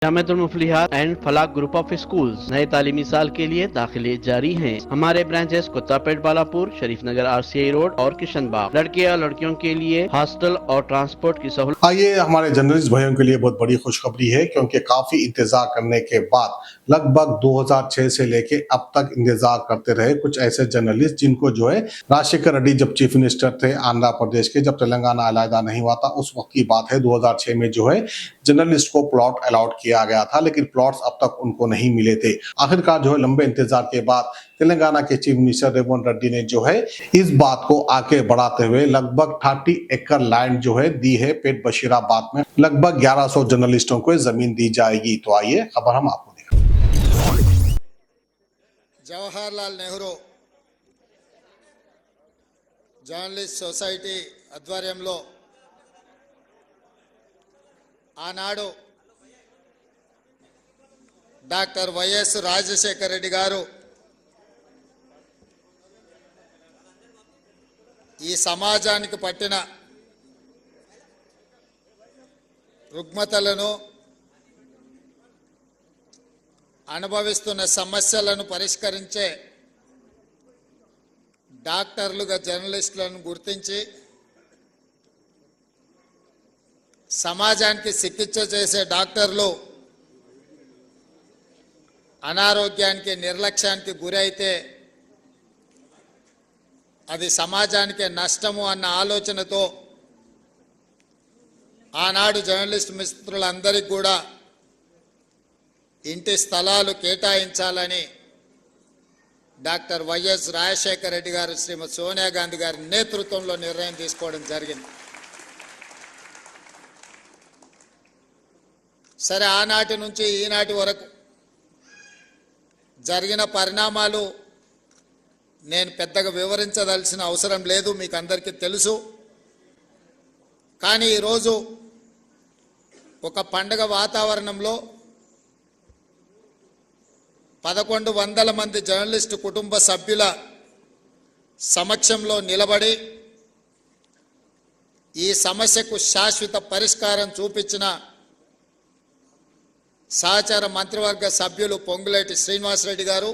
जामिअतुल Muflihat and Falah group of schools नए तालीमी साल के लिए दाखिले जारी हैं। हमारे branches Kuttapet, Balapur, Sharif Nagar, RCI road और किशनबाग। लड़के या लड़कियों के लिए हॉस्टल और ट्रांसपोर्ट की सहूलत। आइए, हमारे जर्नलिस्ट भाइयों के लिए बहुत बड़ी खुशखबरी है, क्योंकि काफी इंतजार करने के बाद लगभग 2006 से लेके अब तक इंतजार करते रहे कुछ ऐसे जर्नलिस्ट जिनको जो है राजशेखर रेड्डी जब चीफ मिनिस्टर थे आंध्र प्रदेश के, जब तेलंगाना अलहदा नहीं हुआ था, उस वक्त की बात है। 2006 में जो है जर्नलिस्ट को प्लॉट अलाउड किया गया था, लेकिन प्लॉट्स अब तक उनको नहीं मिले थे। आखिरकार जो है लंबे इंतजार के बाद तेलंगाना के चीफ मिनिस्टर रेवंत रेड्डी ने जो है इस बात को आगे बढ़ाते हुए लगभग 30 एकड़ लैंड जो है दी है। पेट बशीराबाद में लगभग 1100 जर्नलिस्टों को जमीन दी जाएगी। तो आइए खबर हम आपको दिखाएं। जवाहरलाल नेहरू జర్నలిస్ట్ సొసైటీ ఆధ్వర్యంలో ఆనాడు డాక్టర్ వైఎస్ రాజశేఖర రెడ్డి గారు ఈ సమాజానికి పట్టిన రుగ్మతలను అనుభవిస్తున్న సమస్యలను పరిష్కరించే డాక్టర్లుగా జర్నలిస్టులను గుర్తించి సమాజానికి చికిత్స చేసే డాక్టర్లు అనారోగ్యానికి నిర్లక్ష్యానికి గురైతే అది సమాజానికి నష్టము అన్న ఆలోచనతో ఆనాడు జర్నలిస్ట్ మిత్రులందరికీ కూడా ఇంటి స్థలాలు కేటాయించాలని డాక్టర్ వైఎస్ రాజశేఖర రెడ్డి గారు శ్రీమతి సోనియా గాంధీ గారి నేతృత్వంలో నిర్ణయం తీసుకోవడం జరిగింది. సరే, ఆనాటి నుంచి ఈనాటి వరకు జరిగిన పరిణామాలు నేను పెద్దగా వివరించదలసిన అవసరం లేదు, మీకు అందరికీ తెలుసు. కానీ ఈరోజు ఒక పండగ వాతావరణంలో 1100 మంది జర్నలిస్టు కుటుంబ సభ్యుల సమక్షంలో నిలబడి ఈ సమస్యకు శాశ్వత పరిష్కారం చూపించిన సహచార మంత్రివర్గ సభ్యులు పొంగులేటి శ్రీనివాసరెడ్డి గారు,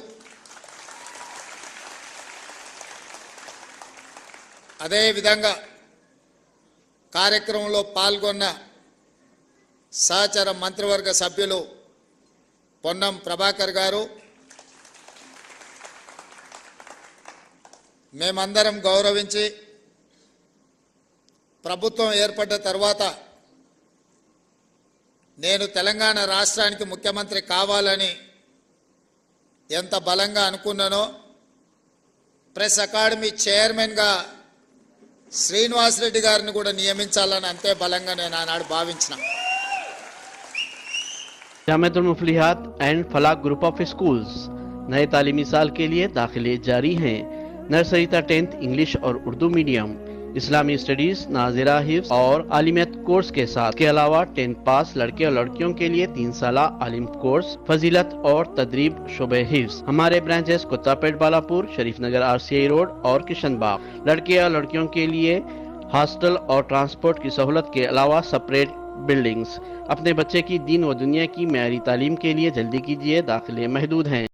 అదేవిధంగా కార్యక్రమంలో పాల్గొన్న సహచార మంత్రివర్గ సభ్యులు పొన్నం ప్రభాకర్ గారు, మేమందరం గౌరవించి ప్రభుత్వం ఏర్పడ్డ తర్వాత నేను తెలంగాణ రాష్ట్రానికి ముఖ్యమంత్రి కావాలని ఎంత బలంగా అనుకున్నానో, ప్రెస్ అకాడమీ చైర్మన్గా శ్రీనివాసరెడ్డి గారిని కూడా నియమించాలని అంతే బలంగా నేను ఆనాడు భావించిన. जामिअतुल Muflihat and Falah group of schools नए तालीमी साल के लिए दाखिले जारी हैं। नर्सरी तक 10th इंग्लिश और उर्दू मीडियम, इस्लामी स्टडीज, नाजिरा हिफ्ज और आलिमियत कोर्स के साथ के अलावा 10th पास लड़के और लड़कियों के लिए 3 साल आलिम कोर्स, फजीलत और तदरीब शुबे हिफ्ज। हमारे branches Kuttapet, Balapur, Sharif Nagar, RCI road और किशनबाग। लड़के या लड़कियों के लिए हॉस्टल और ट्रांसपोर्ट की सहूलत के अलावा सेपरेट बिल्डिंग्स। अपने बच्चे की दीन व दुनिया की मेयारी तालीम के लिए जल्दी कीजिए, दाखिले महदूद हैं।